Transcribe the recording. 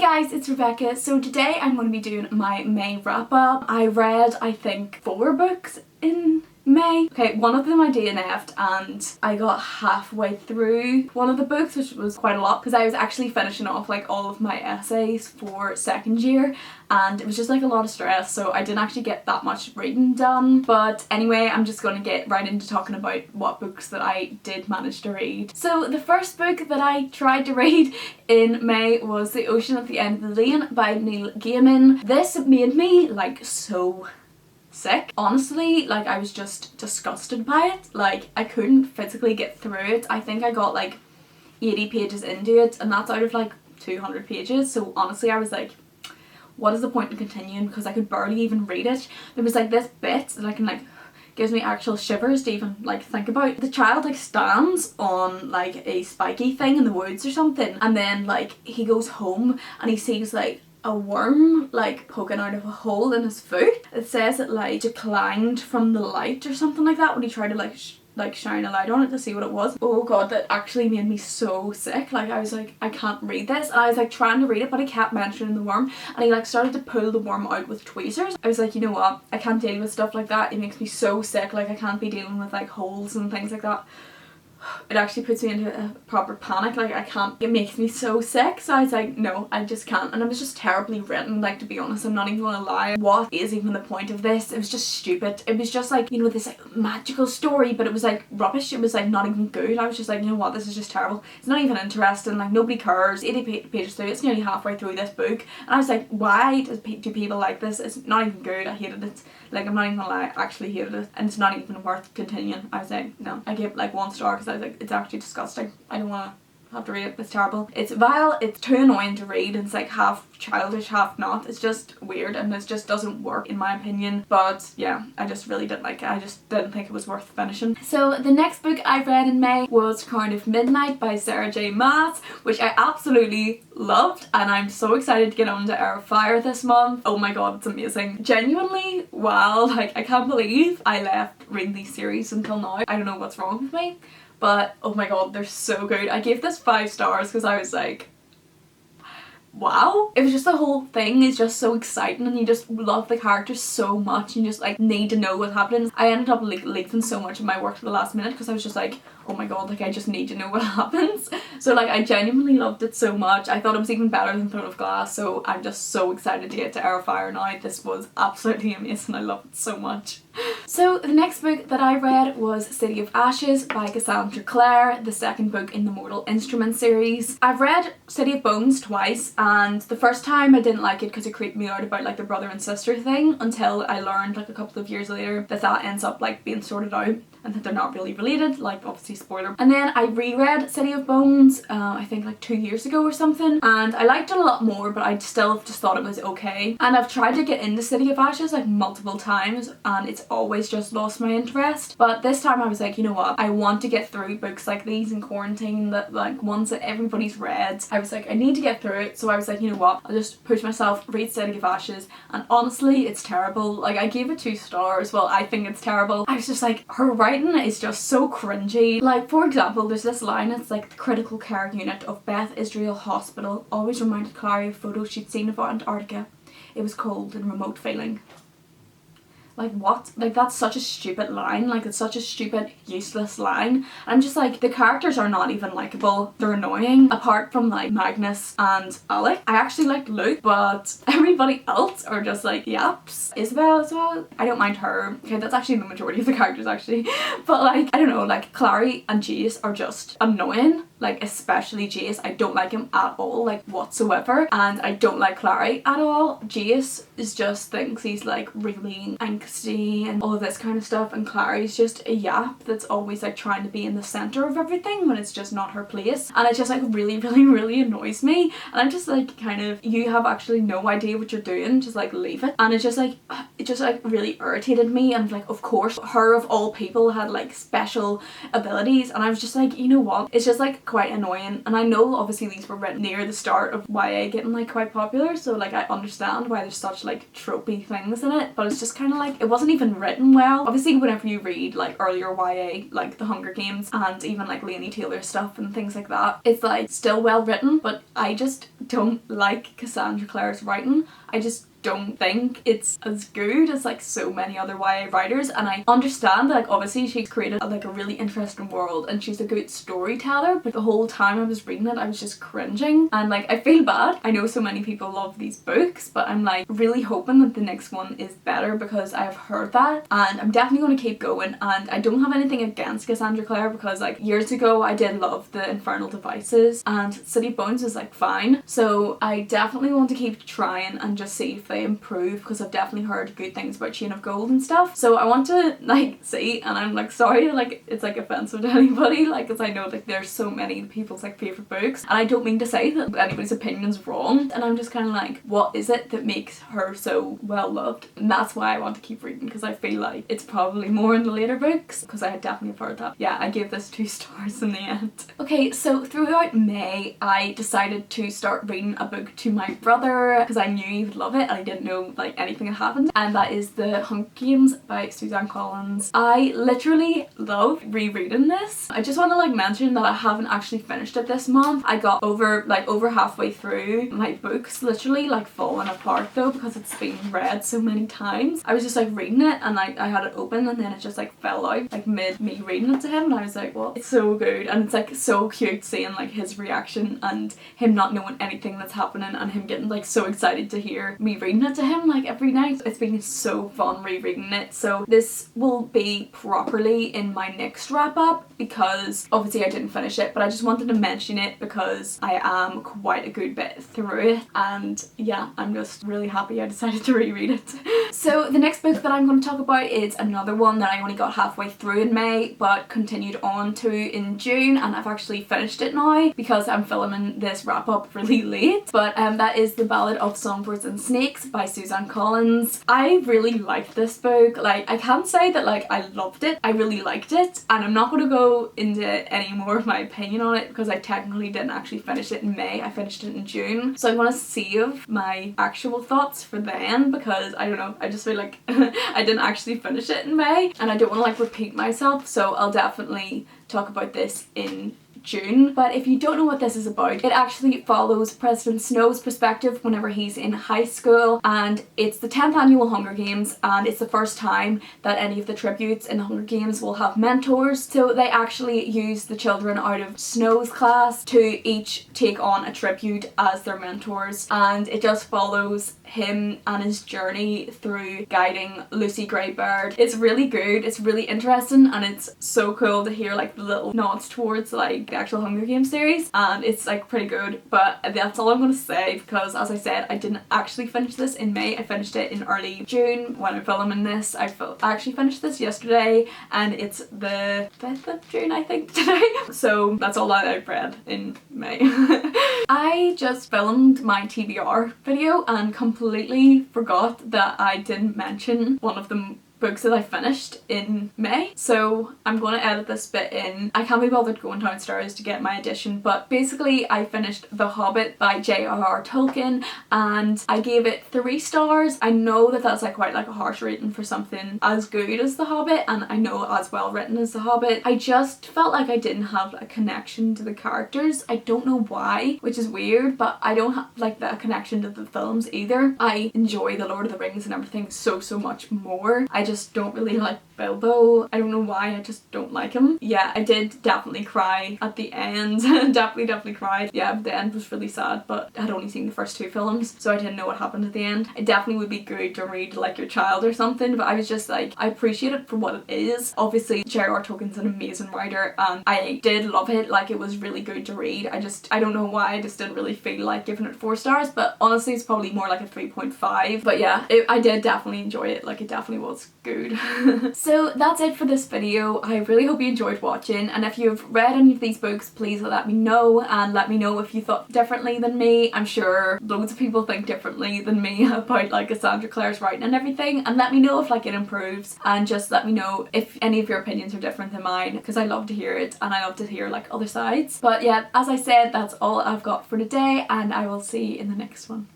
guys, it's Rebecca. So today I'm going to be doing my May wrap up. I read, I think, 4 books in May. Okay, one of them I DNF'd and I got halfway through one of the books, which was quite a lot because I was actually finishing off like all of my essays for second year and it was just like a lot of stress, so I didn't actually get that much reading done. But anyway, I'm just going to get right into talking about what books that I did manage to read. So the first book that I tried to read in May was The Ocean at the End of the Lane by Neil Gaiman. This made me like so sick. Honestly, like I was just disgusted by it. Like I couldn't physically get through it. I think I got like 80 pages into it and that's out of like 200 pages. So honestly I was like, what is the point in continuing, because I could barely even read it. There was like this bit that I can like gives me actual shivers to even like think about. The child like stands on like a spiky thing in the woods or something and then like he goes home and he sees like a worm like poking out of a hole in his foot. It says it like declined from the light or something like that when he tried to like shine a light on it to see what it was. Oh god, that actually made me so sick. Like I was like, I can't read this, and I was like trying to read it but he kept mentioning the worm and he like started to pull the worm out with tweezers. I was like, you know what, I can't deal with stuff like that. It makes me so sick. Like I can't be dealing with like holes and things like that. It actually puts me into a proper panic. Like I can't, it makes me so sick. So I was like, no, I just can't. And it was just terribly written, like to be honest, I'm not even gonna lie. What is even the point of this? It was just stupid. It was just like, you know, this like magical story, but it was like rubbish. It was like not even good. I was just like, you know what, this is just terrible. It's not even interesting, like nobody cares. 80 pages through, it's nearly halfway through this book and I was like, why do people like this? It's not even good. I hated it. Like I'm not even gonna lie, I actually hated it and it's not even worth continuing. I was like, no. I gave like 1 star because I was like, it's actually disgusting. I don't want to have to read it. It's terrible. It's vile. It's too annoying to read. It's like half childish, half not. It's just weird and it just doesn't work in my opinion. But yeah, I just really didn't like it. I just didn't think it was worth finishing. So the next book I read in May was Crown of Midnight by Sarah J Maas, which I absolutely loved and I'm so excited to get on to Air of Fire this month. Oh my god, it's amazing. Genuinely, wow, like I can't believe I left reading these series until now. I don't know what's wrong with me. But oh my god, they're so good. I gave this 5 stars because I was like, wow. It was just, the whole thing is just so exciting and you just love the characters so much and you just like need to know what happens. I ended up like leaving so much of my work to the last minute because I was just like, oh my god, like I just need to know what happens. So like I genuinely loved it so much. I thought it was even better than Throne of Glass, so I'm just so excited to get to Air of Fire now. This was absolutely amazing. I loved it so much. So the next book that I read was City of Ashes by Cassandra Clare, the second book in the Mortal Instruments series. I've read City of Bones twice and the first time I didn't like it because it creeped me out about like the brother and sister thing, until I learned like a couple of years later that that ends up like being sorted out and that they're not really related, like obviously spoiler. And then I reread City of Bones I think like 2 years ago or something and I liked it a lot more, but I still just thought it was okay. And I've tried to get into City of Ashes like multiple times and it's always just lost my interest. But this time I was like, you know what, I want to get through books like these in quarantine, that like ones that everybody's read. I was like, I need to get through it. So I was like, you know what, I'll just push myself, read City of Ashes, and honestly it's terrible. Like I gave it 2 stars. Well, I think it's terrible. I was just like, her writing is just so cringy. Like for example, there's this line, it's like, the critical care unit of Beth Israel Hospital always reminded Clary of photos she'd seen of Antarctica. It was cold and remote feeling. Like what? Like that's such a stupid line. Like it's such a stupid, useless line. I'm just like, the characters are not even likable. They're annoying. Apart from like Magnus and Alec. I actually liked Luke, but everybody else are just like yaps. Isabel as well. I don't mind her. Okay, that's actually the majority of the characters actually. But like, I don't know, like Clary and Jace are just annoying. Like especially Jace, I don't like him at all, like whatsoever, and I don't like Clary at all. Jace is just thinks he's like really angsty and all of this kind of stuff, and Clary's just a yap that's always like trying to be in the center of everything when it's just not her place, and it just like really annoys me. And I'm just like, kind of, you have actually no idea what you're doing, just like leave it. And it just like really irritated me. And like, of course her of all people had like special abilities, and I was just like, you know what, it's just like quite annoying. And I know obviously these were written near the start of YA getting like quite popular, so like I understand why there's such like tropey things in it, but it's just kind of like, it wasn't even written well. Obviously whenever you read like earlier YA, like The Hunger Games and even like Laini Taylor stuff and things like that, it's like still well written, but I just don't like Cassandra Clare's writing. I just don't think it's as good as like so many other YA writers, and I understand that like obviously she's created like a really interesting world and she's a good storyteller, but the whole time I was reading it I was just cringing and like I feel bad. I know so many people love these books, but I'm like really hoping that the next one is better because I have heard that, and I'm definitely going to keep going. And I don't have anything against Cassandra Clare because like years ago I did love the Infernal Devices and City of Bones is like fine, so I definitely want to keep trying and just see if they improve because I've definitely heard good things about Chain of Gold and stuff. So I want to like see, and I'm like sorry like it's like offensive to anybody, like because I know like there's so many people's like favourite books, and I don't mean to say that anybody's opinion's wrong, and I'm just kind of like what is it that makes her so well loved, and that's why I want to keep reading because I feel like it's probably more in the later books because I definitely have heard that. Yeah, I gave this 2 stars in the end. Okay, so throughout May I decided to start reading a book to my brother because I knew he would love it and I didn't know like anything had happened, and that is the Hunk Games by Suzanne Collins. I literally love rereading this. I just want to like mention that I haven't actually finished it this month. I got over halfway through. My book's literally like falling apart though because it's been read so many times. I was just like reading it and like I had it open and then it just like fell out like mid me reading it to him, and I was like what? It's so good, and it's like so cute seeing like his reaction and him not knowing anything that's happening and him getting like so excited to hear me reading it to him like every night. It's been so fun rereading it. So this will be properly in my next wrap up because obviously I didn't finish it, but I just wanted to mention it because I am quite a good bit through it, and yeah, I'm just really happy I decided to reread it. So the next book that I'm going to talk about is another one that I only got halfway through in May but continued on to in June, and I've actually finished it now because I'm filming this wrap up really late, but that is The Ballad of Songbirds and Snakes by Suzanne Collins. I really liked this book. Like I can't say that like I loved it, I really liked it, and I'm not going to go into any more of my opinion on it because I technically didn't actually finish it in May. I finished it in June, so I'm going to save my actual thoughts for then because I don't know, I just feel like I didn't actually finish it in May and I don't want to like repeat myself, so I'll definitely talk about this in June. But if you don't know what this is about, it actually follows President Snow's perspective whenever he's in high school, and it's the 10th annual Hunger Games and it's the first time that any of the tributes in the Hunger Games will have mentors. So they actually use the children out of Snow's class to each take on a tribute as their mentors, and it just follows him and his journey through guiding Lucy Greybird. It's really good, it's really interesting, and it's so cool to hear like the little nods towards like the actual Hunger Games series, and it's like pretty good. But that's all I'm going to say because as I said I didn't actually finish this in May. I finished it in early June when I'm filming this. I actually finished this yesterday and it's the 5th of June I think today. So that's all that I've read in May. I just filmed my TBR video and completely forgot that I didn't mention one of the books that I finished in May, so I'm going to edit this bit in. I can't be bothered going downstairs to get my edition, but basically I finished The Hobbit by J.R.R. Tolkien and I gave it 3 stars. I know that that's like quite like a harsh rating for something as good as The Hobbit, and I know as well written as The Hobbit. I just felt like I didn't have a connection to the characters. I don't know why, which is weird, but I don't have like that connection to the films either. I enjoy The Lord of the Rings and everything so much more. I just don't really like Bilbo. I don't know why, I just don't like him. Yeah, I did definitely cry at the end. definitely cried. Yeah, the end was really sad, but I had only seen the first 2 films, so I didn't know what happened at the end. It definitely would be good to read like your child or something, but I was just like, I appreciate it for what it is. Obviously J.R.R. Tolkien's an amazing writer and I did love it. Like it was really good to read. I don't know why, I just didn't really feel like giving it 4 stars, but honestly it's probably more like a 3.5. But yeah, I did definitely enjoy it. Like it definitely was good. So that's it for this video. I really hope you enjoyed watching, and if you've read any of these books please let me know, and let me know if you thought differently than me. I'm sure loads of people think differently than me about like Cassandra Clare's writing and everything, and let me know if like it improves, and just let me know if any of your opinions are different than mine because I love to hear it and I love to hear like other sides. But yeah, as I said, that's all I've got for today and I will see you in the next one.